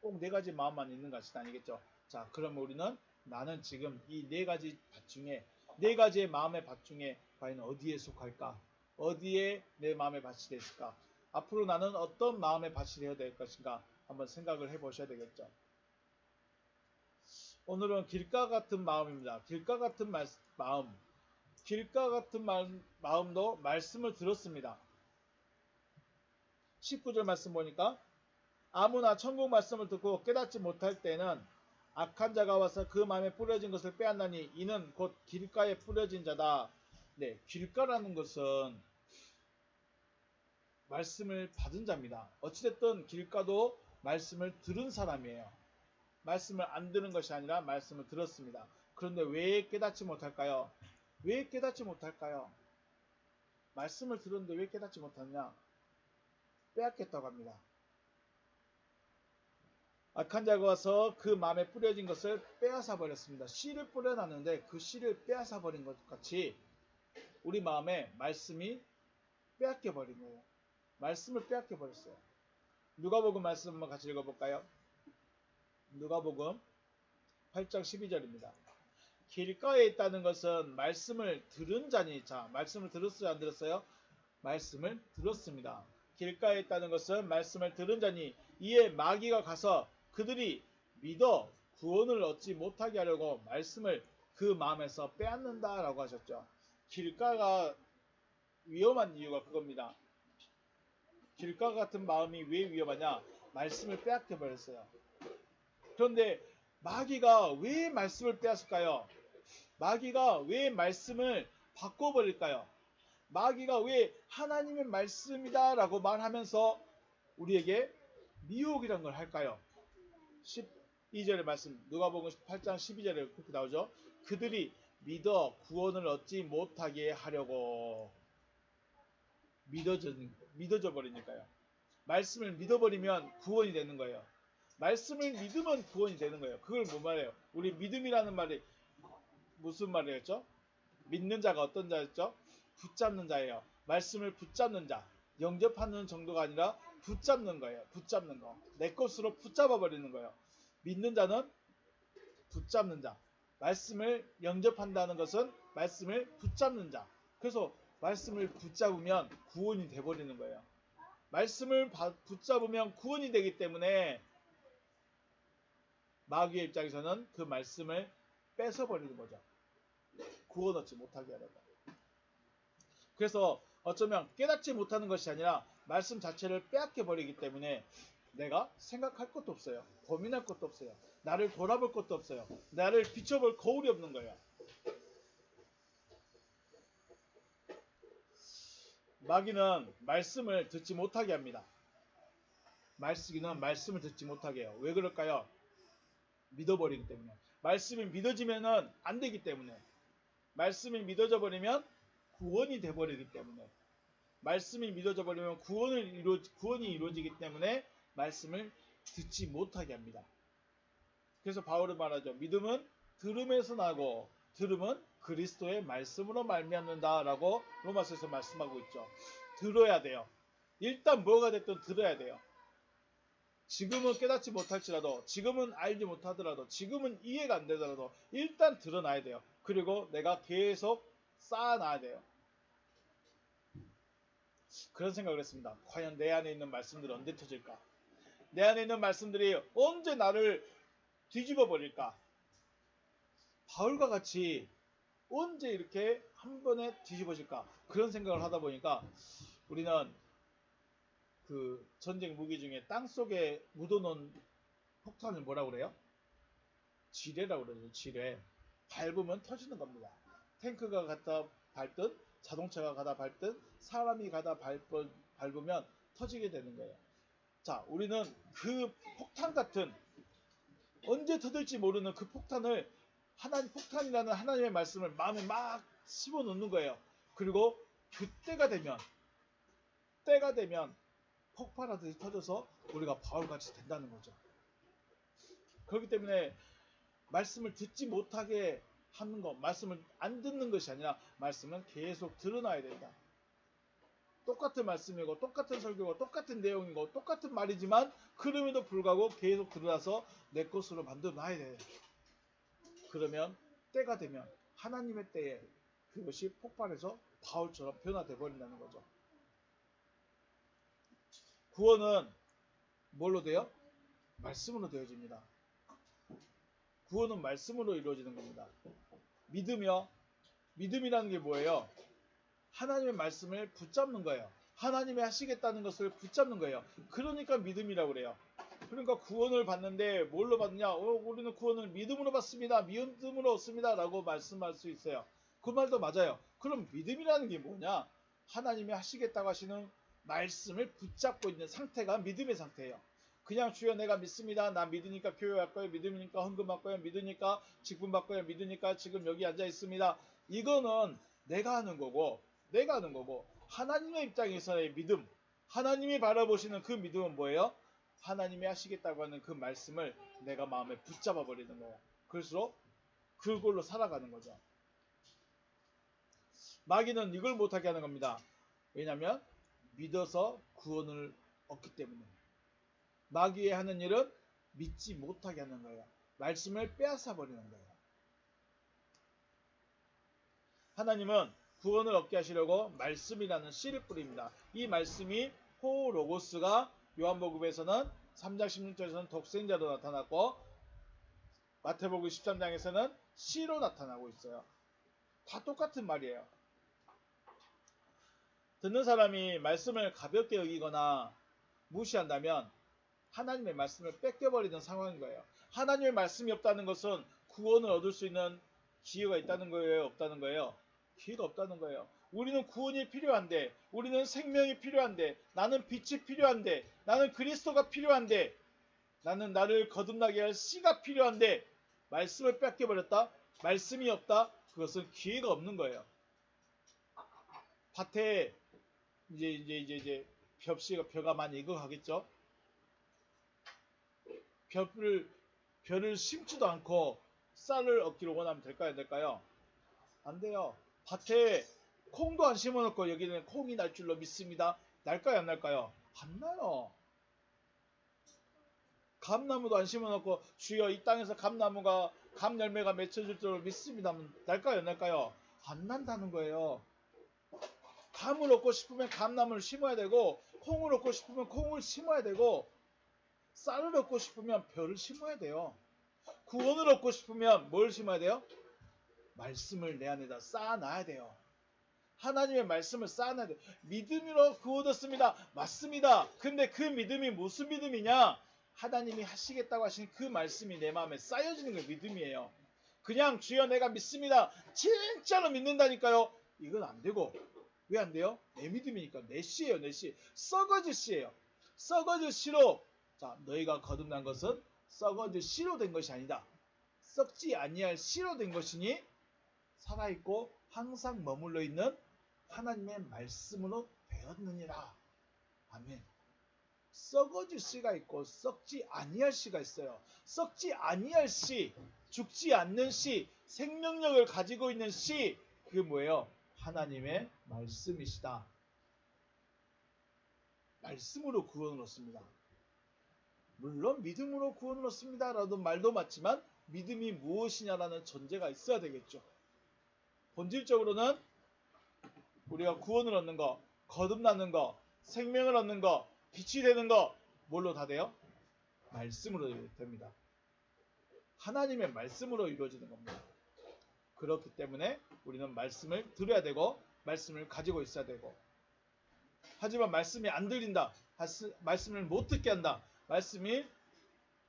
꼭 네 가지 마음만 있는 것이 아니겠죠. 자, 그럼 우리는 나는 지금 이 네 가지 밭 중에, 네 가지의 마음의 밭 중에 과연 어디에 속할까? 어디에 내 마음의 밭이 됐을까? 앞으로 나는 어떤 마음의 밭이 되어야 될 것인가? 한번 생각을 해보셔야 되겠죠. 오늘은 길가 같은 마음입니다. 길가 같은 마음. 길가 같은 마음도 말씀을 들었습니다. 19절 말씀 보니까 아무나 천국 말씀을 듣고 깨닫지 못할 때는 악한 자가 와서 그 마음에 뿌려진 것을 빼앗나니 이는 곧 길가에 뿌려진 자다. 네, 길가라는 것은 말씀을 받은 자입니다. 어찌됐든 길가도 말씀을 들은 사람이에요. 말씀을 안 들은 것이 아니라 말씀을 들었습니다. 그런데 왜 깨닫지 못할까요? 왜 깨닫지 못할까요? 말씀을 들었는데 왜 깨닫지 못하느냐? 빼앗겼다고 합니다. 악한 자가 와서 그 마음에 뿌려진 것을 빼앗아 버렸습니다. 씨를 뿌려놨는데 그 씨를 빼앗아 버린 것 같이 우리 마음에 말씀이 빼앗겨 버린 거예요. 말씀을 빼앗겨 버렸어요. 누가복음 말씀 한번 같이 읽어볼까요? 누가복음 8장 12절입니다. 길가에 있다는 것은 말씀을 들은 자니, 자, 말씀을 들었어요, 안 들었어요? 말씀을 들었습니다. 길가에 있다는 것은 말씀을 들은 자니 이에 마귀가 가서 그들이 믿어 구원을 얻지 못하게 하려고 말씀을 그 마음에서 빼앗는다라고 하셨죠. 길가가 위험한 이유가 그겁니다. 길가 같은 마음이 왜 위험하냐? 말씀을 빼앗겨 버렸어요. 그런데 마귀가 왜 말씀을 빼앗을까요? 마귀가 왜 말씀을 바꿔버릴까요? 마귀가 왜 하나님의 말씀이다 라고 말하면서 우리에게 미혹이란 걸 할까요? 12절의 말씀, 누가복음 8장 12절에 그렇게 나오죠. 그들이 믿어 구원을 얻지 못하게 하려고. 믿어져 버리니까요. 말씀을 믿어버리면 구원이 되는 거예요. 말씀을 믿으면 구원이 되는 거예요. 그걸 뭐 말해요? 우리 믿음이라는 말이 무슨 말이었죠? 믿는 자가 어떤 자였죠? 붙잡는 자예요. 말씀을 붙잡는 자. 영접하는 정도가 아니라 붙잡는 거예요. 붙잡는 거. 내 것으로 붙잡아 버리는 거예요. 믿는 자는 붙잡는 자. 말씀을 영접한다는 것은 말씀을 붙잡는 자. 그래서 말씀을 붙잡으면 구원이 돼버리는 거예요. 말씀을 붙잡으면 구원이 되기 때문에 마귀의 입장에서는 그 말씀을 뺏어버리는 거죠. 구원 얻지 못하게 하려고. 그래서 어쩌면 깨닫지 못하는 것이 아니라 말씀 자체를 빼앗겨 버리기 때문에 내가 생각할 것도 없어요. 고민할 것도 없어요. 나를 돌아볼 것도 없어요. 나를 비춰볼 거울이 없는 거예요. 마귀는 말씀을 듣지 못하게 합니다. 마귀는 말씀을 듣지 못하게 해요. 왜 그럴까요? 믿어버리기 때문에. 말씀이 믿어지면은 안 되기 때문에. 말씀이 믿어져 버리면 구원이 돼버리기 때문에. 말씀이 믿어져 버리면 구원이 이루어지기 때문에 말씀을 듣지 못하게 합니다. 그래서 바울은 말하죠. 믿음은 들음에서 나고 들음은 그리스도의 말씀으로 말미암는다라고 로마서에서 말씀하고 있죠. 들어야 돼요. 일단 뭐가 됐든 들어야 돼요. 지금은 깨닫지 못할지라도, 지금은 알지 못하더라도, 지금은 이해가 안 되더라도 일단 드러나야 돼요. 그리고 내가 계속 쌓아놔야 돼요. 그런 생각을 했습니다. 과연 내 안에 있는 말씀들이 언제 터질까? 내 안에 있는 말씀들이 언제 나를 뒤집어 버릴까? 바울과 같이 언제 이렇게 한 번에 뒤집어질까? 그런 생각을 하다 보니까 우리는 그 전쟁 무기 중에 땅속에 묻어놓은 폭탄을 뭐라고 그래요? 지뢰라고 그러죠. 지뢰. 밟으면 터지는 겁니다. 탱크가 갖다 밟든 자동차가 가다 밟든 사람이 가다 밟으면 터지게 되는 거예요. 자, 우리는 그 폭탄 같은 언제 터질지 모르는 그 폭탄을 폭탄이라는 하나님의 말씀을 마음에 막 씹어놓는 거예요. 그리고 그때가 되면 폭발하듯이 터져서 우리가 바울같이 된다는 거죠. 그렇기 때문에 말씀을 듣지 못하게 하는 것, 말씀을 안 듣는 것이 아니라 말씀은 계속 드러나야 된다. 똑같은 말씀이고 똑같은 설교고 똑같은 내용이고 똑같은 말이지만 그럼에도 불구하고 계속 드러나서 내 것으로 만들어놔야 돼. 그러면 때가 되면 하나님의 때에 그것이 폭발해서 바울처럼 변화돼 버린다는 거죠. 구원은 뭘로 돼요? 말씀으로 되어집니다. 구원은 말씀으로 이루어지는 겁니다. 믿음이라는 게 뭐예요? 하나님의 말씀을 붙잡는 거예요. 하나님이 하시겠다는 것을 붙잡는 거예요. 그러니까 믿음이라고 그래요. 그러니까 구원을 받는데 뭘로 받느냐? 우리는 구원을 믿음으로 받습니다. 믿음으로 얻습니다. 라고 말씀할 수 있어요. 그 말도 맞아요. 그럼 믿음이라는 게 뭐냐? 하나님이 하시겠다고 하시는 말씀을 붙잡고 있는 상태가 믿음의 상태예요. 그냥 주여 내가 믿습니다. 나 믿으니까 교회 갈 거예요. 믿으니까 헌금 받 거예요. 믿으니까 직분 받 거예요. 믿으니까 지금 여기 앉아 있습니다. 이거는 내가 하는 거고 하나님의 입장에서의 믿음, 하나님이 바라보시는 그 믿음은 뭐예요? 하나님이 하시겠다고 하는 그 말씀을 내가 마음에 붙잡아 버리는 거예요. 그럴수록 그걸로 살아가는 거죠. 마귀는 이걸 못하게 하는 겁니다. 왜냐하면 믿어서 구원을 얻기 때문에. 마귀의 하는 일은 믿지 못하게 하는 거예요. 말씀을 빼앗아 버리는 거예요. 하나님은 구원을 얻게 하시려고 말씀이라는 씨를 뿌립니다. 이 말씀이 호로고스가 요한복음에서는 3장 16절에서는 독생자로 나타났고 마태복음 13장에서는 씨로 나타나고 있어요. 다 똑같은 말이에요. 듣는 사람이 말씀을 가볍게 여기거나 무시한다면 하나님의 말씀을 뺏겨버리는 상황인 거예요. 하나님의 말씀이 없다는 것은 구원을 얻을 수 있는 기회가 있다는 거예요? 없다는 거예요? 기회가 없다는 거예요. 우리는 구원이 필요한데, 우리는 생명이 필요한데, 나는 빛이 필요한데, 나는 그리스도가 필요한데, 나는 나를 거듭나게 할 씨가 필요한데 말씀을 뺏겨버렸다? 말씀이 없다? 그것은 기회가 없는 거예요. 밭에 이제 벼가 많이 익어가겠죠. 벼를 심지도 않고 쌀을 얻기를 원하면 될까요? 안 될까요? 안 돼요. 밭에 콩도 안 심어놓고 여기는 콩이 날 줄로 믿습니다. 날까요? 안 날까요? 안 나요. 감나무도 안 심어놓고 주여 이 땅에서 감나무가 감열매가 맺혀질 줄로 믿습니다. 날까요? 안 날까요? 안 난다는 거예요. 감을 얻고 싶으면 감나무를 심어야 되고 콩을 얻고 싶으면 콩을 심어야 되고 쌀을 얻고 싶으면 벼를 심어야 돼요. 구원을 얻고 싶으면 뭘 심어야 돼요? 말씀을 내 안에다 쌓아놔야 돼요. 하나님의 말씀을 쌓아놔야 돼요. 믿음으로 구원 얻습니다. 맞습니다. 근데 그 믿음이 무슨 믿음이냐? 하나님이 하시겠다고 하신 그 말씀이 내 마음에 쌓여지는 게 믿음이에요. 그냥 주여 내가 믿습니다. 진짜로 믿는다니까요. 이건 안 되고. 왜 안 돼요? 내 믿음이니까. 내 씨예요. 내 씨. 썩어질 씨예요. 썩어질 씨로. 자, 너희가 거듭난 것은 썩어질 씨로 된 것이 아니다. 썩지 아니할 씨로 된 것이니 살아있고 항상 머물러 있는 하나님의 말씀으로 되었느니라. 아멘. 썩어질 씨가 있고 썩지 아니할 씨가 있어요. 썩지 아니할 씨, 죽지 않는 씨, 생명력을 가지고 있는 씨, 그게 뭐예요? 하나님의 말씀이시다. 말씀으로 구원을 얻습니다. 물론 믿음으로 구원을 얻습니다 라는 말도 맞지만 믿음이 무엇이냐라는 전제가 있어야 되겠죠. 본질적으로는 우리가 구원을 얻는 거, 거듭나는 거, 생명을 얻는 거, 빛이 되는 거 뭘로 다 돼요? 말씀으로 됩니다. 하나님의 말씀으로 이루어지는 겁니다. 그렇기 때문에 우리는 말씀을 들어야 되고 말씀을 가지고 있어야 되고 하지만 말씀이 안 들린다. 말씀을 못 듣게 한다. 말씀이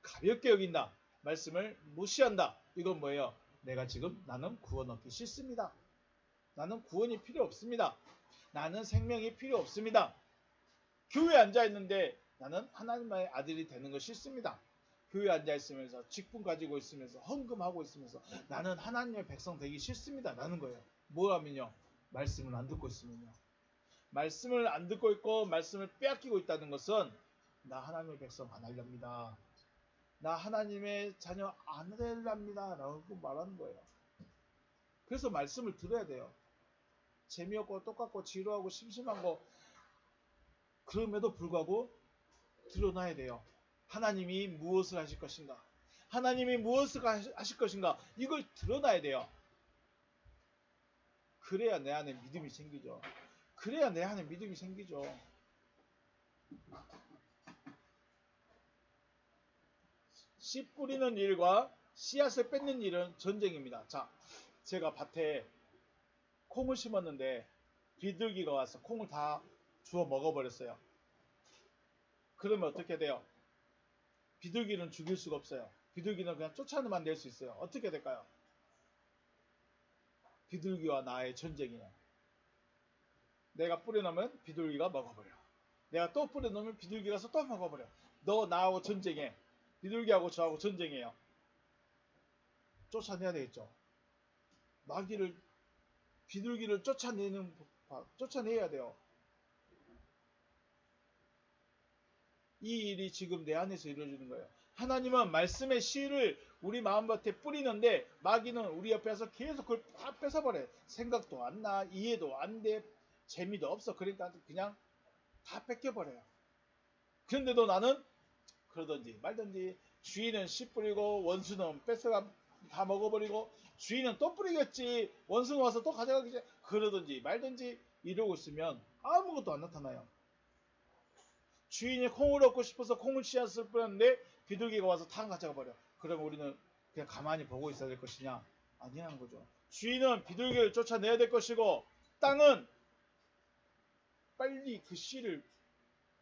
가볍게 여긴다. 말씀을 무시한다. 이건 뭐예요? 나는 구원 얻기 싫습니다. 나는 구원이 필요 없습니다. 나는 생명이 필요 없습니다. 교회에 앉아있는데 나는 하나님의 아들이 되는 거 싫습니다. 교회에 앉아있으면서 직분 가지고 있으면서 헌금하고 있으면서 나는 하나님의 백성 되기 싫습니다. 라는 거예요. 뭐라면요? 말씀을 안 듣고 있으면요. 말씀을 안 듣고 있고 말씀을 빼앗기고 있다는 것은 나 하나님의 백성 안 하렵니다. 나 하나님의 자녀 안 되랍니다. 라고 말하는 거예요. 그래서 말씀을 들어야 돼요. 재미없고 똑같고 지루하고 심심한 거 그럼에도 불구하고 드러나야 돼요. 하나님이 무엇을 하실 것인가? 하나님이 무엇을 하실 것인가? 이걸 드러나야 돼요. 그래야 내 안에 믿음이 생기죠. 그래야 내 안에 믿음이 생기죠. 씨 뿌리는 일과 씨앗을 뺏는 일은 전쟁입니다. 자, 제가 밭에 콩을 심었는데 비둘기가 와서 콩을 다 주워 먹어버렸어요. 그러면 어떻게 돼요? 비둘기는 죽일 수가 없어요. 비둘기는 그냥 쫓아내만 낼 수 있어요. 어떻게 될까요? 비둘기와 나의 전쟁이에요. 내가 뿌려놓으면 비둘기가 먹어버려. 내가 또 뿌려놓으면 비둘기가 가서 또 먹어버려. 너 나하고 전쟁해. 비둘기하고 저하고 전쟁해요. 쫓아내야 되겠죠. 비둘기를 쫓아내야 돼요. 이 일이 지금 내 안에서 이루어지는 거예요. 하나님은 말씀의 씨를 우리 마음밭에 뿌리는데 마귀는 우리 옆에서 계속 그걸 다 뺏어버려요. 생각도 안 나, 이해도 안 돼, 재미도 없어. 그러니까 그냥 다 뺏겨버려요. 그런데도 나는 그러든지 말든지 주인은 씨 뿌리고 원수는 뺏어가 다 먹어버리고 주인은 또 뿌리겠지 원수는 와서 또 가져가겠지 그러든지 말든지 이러고 있으면 아무것도 안 나타나요. 주인이 콩을 얻고 싶어서 콩을 씨앗을 뿌렸는데 비둘기가 와서 다 가져가 버려. 그러면 우리는 그냥 가만히 보고 있어야 될 것이냐? 아니라는 거죠. 주인은 비둘기를 쫓아내야 될 것이고 땅은 빨리 그 씨를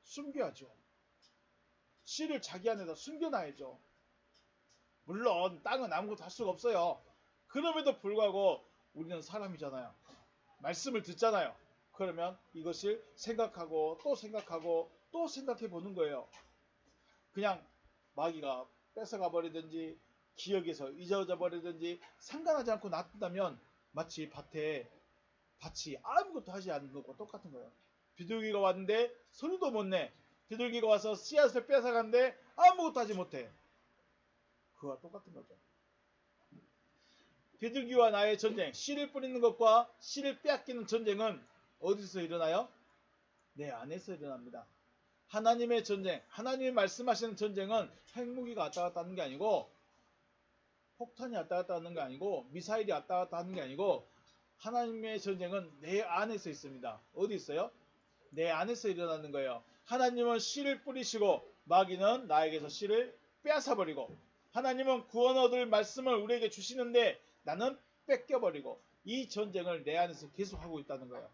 숨겨야죠. 씨를 자기 안에다 숨겨놔야죠. 물론 땅은 아무것도 할 수가 없어요. 그럼에도 불구하고 우리는 사람이잖아요. 말씀을 듣잖아요. 그러면 이것을 생각하고 또 생각하고 또 생각해 보는 거예요. 그냥 마귀가 뺏어가 버리든지 기억에서 잊어져 버리든지 상관하지 않고 놔둔다면 마치 밭이 아무것도 하지 않는 것과 똑같은 거예요. 비둘기가 왔는데 소리도 못 내. 비둘기가 와서 씨앗을 뺏어가는데 아무것도 하지 못해. 그와 똑같은 거죠. 비둘기와 나의 전쟁, 씨를 뿌리는 것과 씨를 빼앗기는 전쟁은 어디서 일어나요? 내 안에서 일어납니다. 하나님의 전쟁, 하나님이 말씀하시는 전쟁은 핵무기가 왔다 갔다 하는 게 아니고, 폭탄이 왔다 갔다 하는 게 아니고, 미사일이 왔다 갔다 하는 게 아니고, 하나님의 전쟁은 내 안에서 있습니다. 어디 있어요? 내 안에서 일어나는 거예요. 하나님은 씨를 뿌리시고 마귀는 나에게서 씨를 빼앗아버리고, 하나님은 구원 얻을 말씀을 우리에게 주시는데 나는 뺏겨버리고, 이 전쟁을 내 안에서 계속하고 있다는 거예요.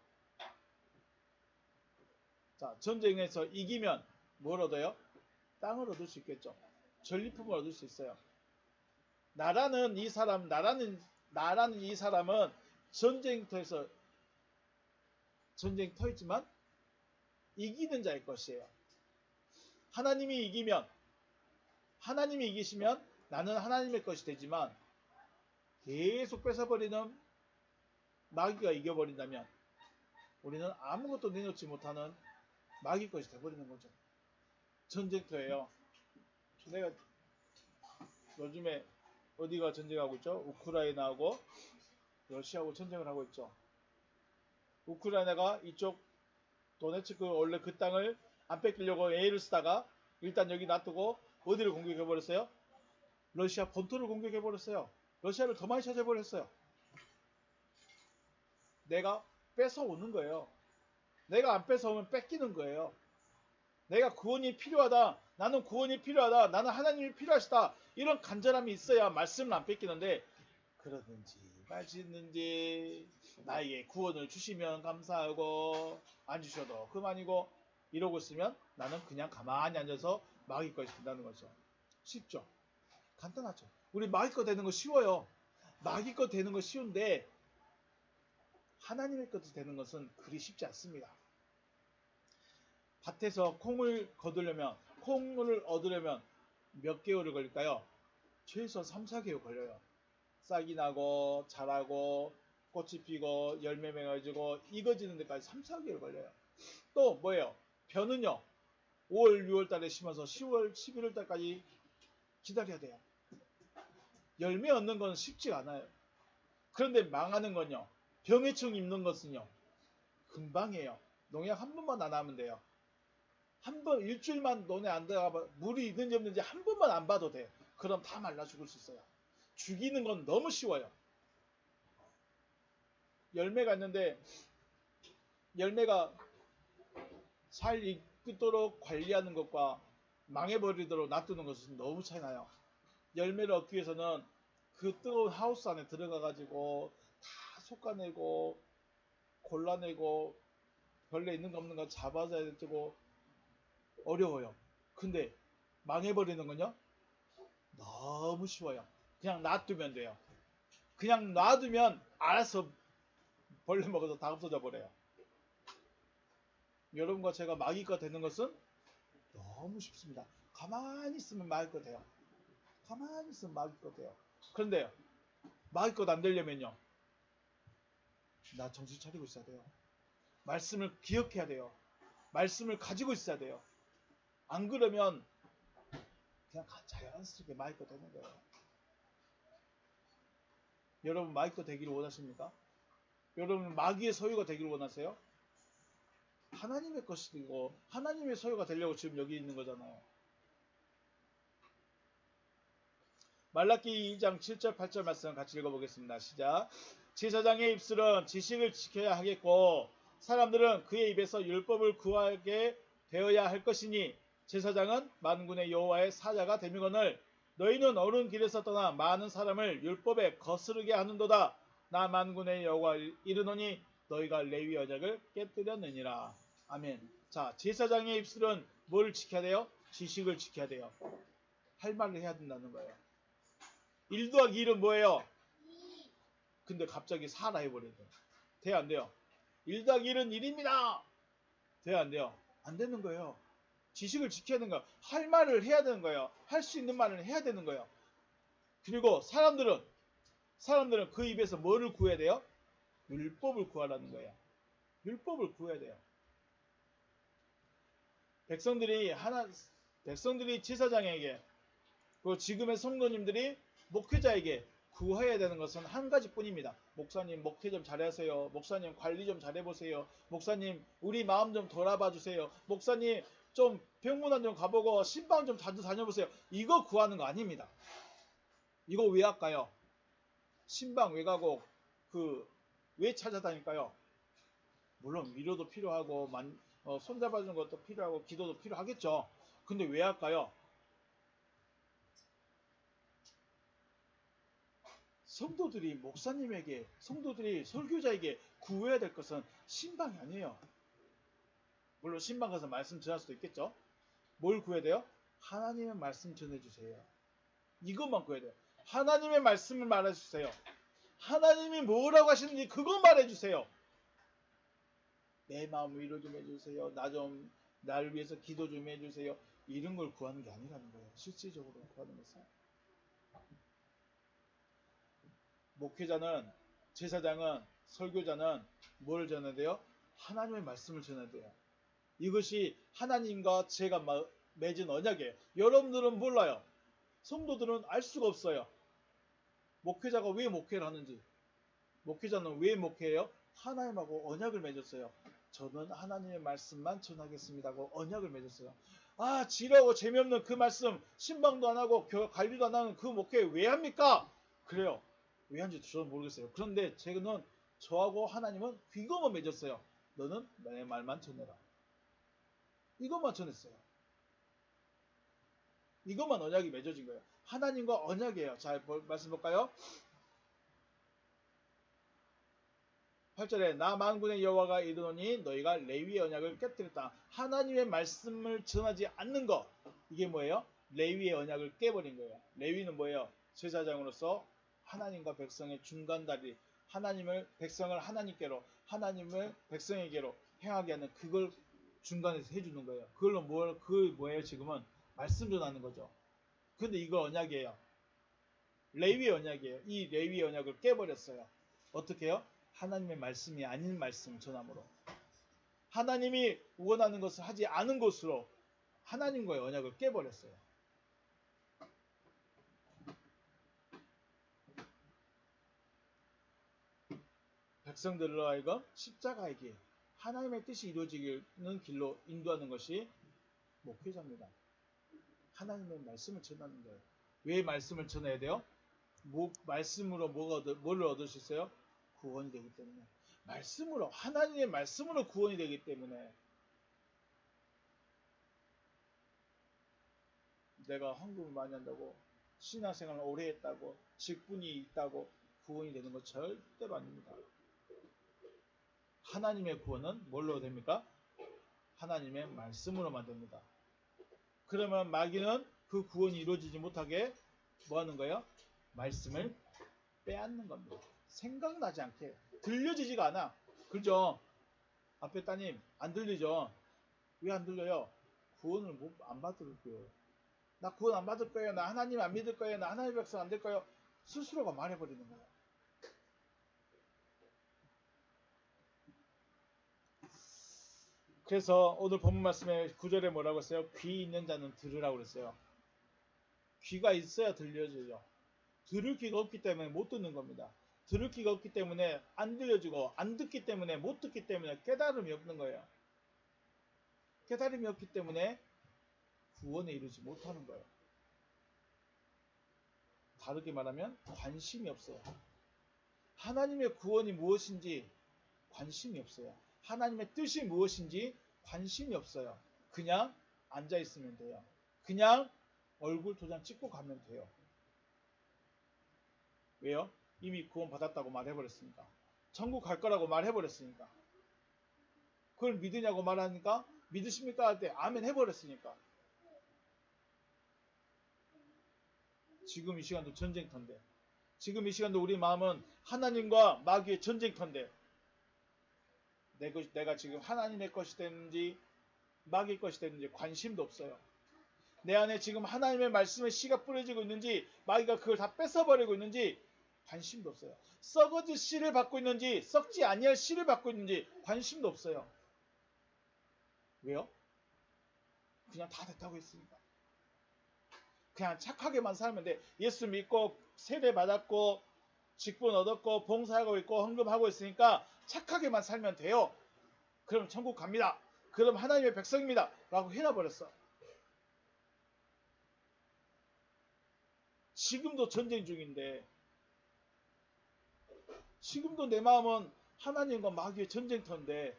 자, 전쟁에서 이기면 뭘 얻어요? 땅을 얻을 수 있겠죠. 전리품을 얻을 수 있어요. 나라는 이 사람은 전쟁터이지만 이기는 자의 것이에요. 하나님이 이기시면 나는 하나님의 것이 되지만, 계속 뺏어버리는 마귀가 이겨버린다면 우리는 아무것도 내놓지 못하는 마귀 것이 돼버리는 거죠. 전쟁터예요. 내가 요즘에 어디가 전쟁하고 있죠? 우크라이나하고 러시아하고 전쟁을 하고 있죠. 우크라이나가 이쪽 도네츠크 원래 그 땅을 안 뺏기려고 애를 쓰다가 일단 여기 놔두고 어디를 공격해버렸어요? 러시아 본토를 공격해버렸어요. 러시아를 더 많이 찾아버렸어요. 내가 뺏어오는 거예요. 내가 안 뺏어오면 뺏기는 거예요. 내가 구원이 필요하다. 나는 구원이 필요하다. 나는 하나님이 필요하시다. 이런 간절함이 있어야 말씀을 안 뺏기는데, 그러든지 말지는지 나에게 구원을 주시면 감사하고 안 주셔도 그만이고 이러고 있으면 나는 그냥 가만히 앉아서 마귀 것이 된다는 거죠. 쉽죠? 간단하죠? 우리 마귀 것 되는 거 쉬워요. 마귀 것 되는 거 쉬운데 하나님의 것이 되는 것은 그리 쉽지 않습니다. 밭에서 콩을 얻으려면 몇 개월을 걸릴까요? 최소 3, 4개월 걸려요. 싹이 나고 자라고 꽃이 피고 열매 맺어지고 익어지는 데까지 3, 4개월 걸려요. 또 뭐예요? 벼는요. 5월, 6월 달에 심어서 10월, 11월 달까지 기다려야 돼요. 열매 얻는 건 쉽지가 않아요. 그런데 망하는 건요. 병해충 입는 것은요. 금방이에요. 농약 한 번만 안 하면 돼요. 한 번 일주일만 논에 안 들어가 물이 있는지 없는지 한 번만 안 봐도 돼요. 그럼 다 말라 죽을 수 있어요. 죽이는 건 너무 쉬워요. 열매가 있는데 열매가 잘 익도록 관리하는 것과 망해버리도록 놔두는 것은 너무 차이 나요. 열매를 얻기 위해서는 그 뜨거운 하우스 안에 들어가 가지고 다 솎아내고 골라내고 벌레 있는 거 없는 거 잡아줘야 되고 어려워요. 근데 망해버리는 건요? 너무 쉬워요. 그냥 놔두면 돼요. 그냥 놔두면 알아서 벌레 먹어서 다 없어져 버려요. 여러분과 제가 마귀가 되는 것은 너무 쉽습니다. 가만히 있으면 마귀가 돼요. 가만히 있으면 마귀가 돼요. 그런데 마귀가 안 되려면요. 나 정신 차리고 있어야 돼요. 말씀을 기억해야 돼요. 말씀을 가지고 있어야 돼요. 안 그러면 그냥 자연스럽게 마귀가 되는 거예요. 여러분 마귀가 되기를 원하십니까? 여러분 마귀의 소유가 되기를 원하세요? 하나님의 것이 되고 하나님의 소유가 되려고 지금 여기 있는 거잖아요. 말라기 2장 7절 8절 말씀 같이 읽어보겠습니다. 시작. 제사장의 입술은 지식을 지켜야 하겠고 사람들은 그의 입에서 율법을 구하게 되어야 할 것이니 제사장은 만군의 여호와의 사자가 되미거늘 너희는 옳은 길에서 떠나 많은 사람을 율법에 거스르게 하는도다. 나 만군의 여호와 이르노니 너희가 레위 언약을 깨뜨렸느니라. 아멘. 자, 제사장의 입술은 뭘 지켜야 돼요? 지식을 지켜야 돼요. 할 말을 해야 된다는 거예요. 1 더하기 1은 뭐예요? 근데 갑자기 4라 해버려요. 돼요, 안 돼요? 1 더하기 1은 1입니다. 돼요, 안 돼요? 안 되는 거예요. 지식을 지켜야 되는 거예요. 할 말을 해야 되는 거예요. 할 수 있는 말을 해야 되는 거예요. 그리고 사람들은 사람들은 그 입에서 뭐를 구해야 돼요? 율법을 구하라는 거예요. 율법을 구해야 돼요. 백성들이 제사장에게, 그리고 지금의 성도님들이 목회자에게 구해야 되는 것은 한 가지뿐입니다. 목사님 목회 좀 잘하세요. 목사님 관리 좀 잘해보세요. 목사님 우리 마음 좀 돌아봐 주세요. 목사님 좀 병문안 좀 가보고 신방 좀 자주 다녀보세요. 이거 구하는 거 아닙니다. 이거 왜 할까요? 신방 왜 가고 왜 찾아다닐까요? 물론 위로도 필요하고 손잡아주는 것도 필요하고 기도도 필요하겠죠. 근데 왜 할까요? 성도들이 설교자에게 구해야 될 것은 신방이 아니에요. 물론 신방 가서 말씀 전할 수도 있겠죠. 뭘 구해야 돼요? 하나님의 말씀 전해주세요. 이것만 구해야 돼요. 하나님의 말씀을 말해주세요. 하나님이 뭐라고 하시는지 그것 말해주세요. 내 마음 위로 좀 해주세요. 나를 위해서 기도 좀 해주세요. 이런 걸 구하는 게 아니라는 거예요. 실질적으로 구하는 것은. 목회자는, 제사장은, 설교자는 뭘 전해야 돼요? 하나님의 말씀을 전해야 돼요. 이것이 하나님과 제가 맺은 언약이에요. 여러분들은 몰라요. 성도들은 알 수가 없어요. 목회자가 왜 목회를 하는지. 목회자는 왜 목회해요? 하나님하고 언약을 맺었어요. 저는 하나님의 말씀만 전하겠습니다 하고 언약을 맺었어요. 지루하고 재미없는 그 말씀, 신방도 안 하고 관리도 안 하는 그 목회 왜 합니까? 그래요. 왜 한지 저는 모르겠어요. 그런데 저하고 하나님은 이것만 맺었어요. 너는 내 말만 전해라. 이것만 전했어요. 이것만 언약이 맺어진 거예요. 하나님과 언약이에요. 자, 말씀 볼까요? 8절에 나 만군의 여호와가 이르노니 너희가 레위의 언약을 깨뜨렸다. 하나님의 말씀을 전하지 않는 것. 이게 뭐예요? 레위의 언약을 깨버린 거예요. 레위는 뭐예요? 제사장으로서 하나님과 백성의 중간다리, 백성을 하나님께로, 하나님을 백성에게로 행하게 하는 그걸 중간에서 해주는 거예요. 그걸 뭐예요? 지금은 말씀 전하는 거죠. 근데 이거 언약이에요. 레위의 언약이에요. 이 레위의 언약을 깨버렸어요. 어떻게 해요? 하나님의 말씀이 아닌 말씀 전함으로. 하나님이 원하는 것을 하지 않은 것으로 하나님과의 언약을 깨버렸어요. 백성들로 하여금 십자가의 길, 하나님의 뜻이 이루어지는 길로 인도하는 것이 목회자입니다. 하나님의 말씀을 전하는 거예요. 왜 말씀을 전해야 돼요? 말씀으로 뭘 얻을 수 있어요? 구원이 되기 때문에. 하나님의 말씀으로 구원이 되기 때문에. 내가 헌금을 많이 한다고, 신앙생활을 오래 했다고, 직분이 있다고 구원이 되는 것 절대로 아닙니다. 하나님의 구원은 뭘로 됩니까? 하나님의 말씀으로만 됩니다. 그러면 마귀는 그 구원이 이루어지지 못하게 뭐 하는 거예요? 말씀을 빼앗는 겁니다. 생각나지 않게. 들려지지가 않아. 그죠? 앞에 따님 안 들리죠? 왜 안 들려요? 구원을 안 받을 거예요. 나 구원 안 받을 거예요. 나 하나님 안 믿을 거예요. 나 하나님의 백성 안 될 거예요. 스스로가 말해버리는 거예요. 그래서 오늘 본문 말씀에 9절에 뭐라고 했어요? 귀 있는 자는 들으라고 그랬어요. 귀가 있어야 들려져요. 들을 귀가 없기 때문에 못 듣는 겁니다. 들을 귀가 없기 때문에 안 들려지고, 안 듣기 때문에, 못 듣기 때문에 깨달음이 없는 거예요. 깨달음이 없기 때문에 구원에 이르지 못하는 거예요. 다르게 말하면 관심이 없어요. 하나님의 구원이 무엇인지 관심이 없어요. 하나님의 뜻이 무엇인지 관심이 없어요. 그냥 앉아있으면 돼요. 그냥 얼굴 도장 찍고 가면 돼요. 왜요? 이미 구원 받았다고 말해버렸으니까. 천국 갈 거라고 말해버렸으니까. 그걸 믿으냐고 말하니까 믿으십니까? 할 때 아멘 해버렸으니까. 지금 이 시간도 전쟁터인데. 지금 이 시간도 우리 마음은 하나님과 마귀의 전쟁터인데. 내가 지금 하나님의 것이 됐는지 마귀의 것이 됐는지 관심도 없어요. 내 안에 지금 하나님의 말씀의 씨가 뿌려지고 있는지 마귀가 그걸 다 뺏어버리고 있는지 관심도 없어요. 썩어질 씨를 받고 있는지 썩지 아니할 씨를 받고 있는지 관심도 없어요. 왜요? 그냥 다 됐다고 했으니까. 그냥 착하게만 살면 돼. 예수 믿고 세례 받았고 직분 얻었고 봉사하고 있고 헌금하고 있으니까 착하게만 살면 돼요. 그럼 천국 갑니다. 그럼 하나님의 백성입니다. 라고 해놔버렸어. 지금도 전쟁 중인데 지금도 내 마음은 하나님과 마귀의 전쟁터인데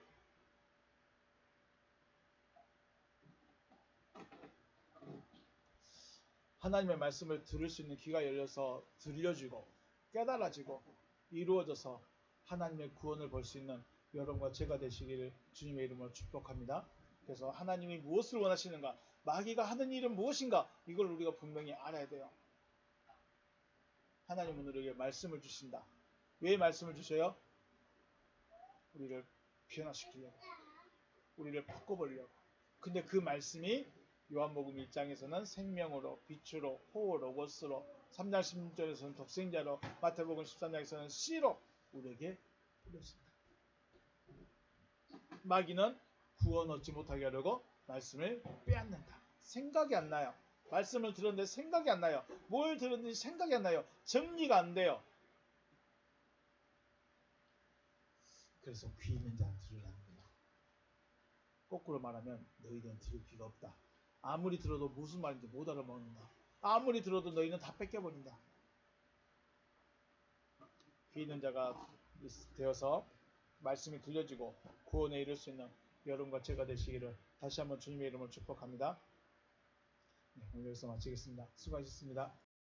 하나님의 말씀을 들을 수 있는 귀가 열려서 들려지고 깨달아지고 이루어져서 하나님의 구원을 볼 수 있는 여러분과 제가 되시기를 주님의 이름으로 축복합니다. 그래서 하나님이 무엇을 원하시는가, 마귀가 하는 일은 무엇인가, 이걸 우리가 분명히 알아야 돼요. 하나님은 우리에게 말씀을 주신다. 왜 말씀을 주셔요? 우리를 변화시키려고, 우리를 바꿔보려고. 근데 그 말씀이 요한복음 1장에서는 생명으로, 빛으로, 호로, 로고스로, 3장 16절에서는 독생자로, 마태복음 13장에서는 씨로 우리에게 뿌렸습니다. 마귀는 구원 얻지 못하게 하려고 말씀을 빼앗는다. 생각이 안 나요. 말씀을 들었는데 생각이 안 나요. 뭘 들었는지 생각이 안 나요. 정리가 안 돼요. 그래서 귀 있는 자는 들으라는 거예요. 거꾸로 말하면 너희는 들을 귀가 없다. 아무리 들어도 무슨 말인지 못 알아먹는다. 아무리 들어도 너희는 다 뺏겨버린다. 귀 있는 자가 되어서 말씀이 들려지고 구원에 이를 수 있는 여러분과 제가 되시기를 다시 한번 주님의 이름으로 축복합니다. 네, 오늘 여기서 마치겠습니다. 수고하셨습니다.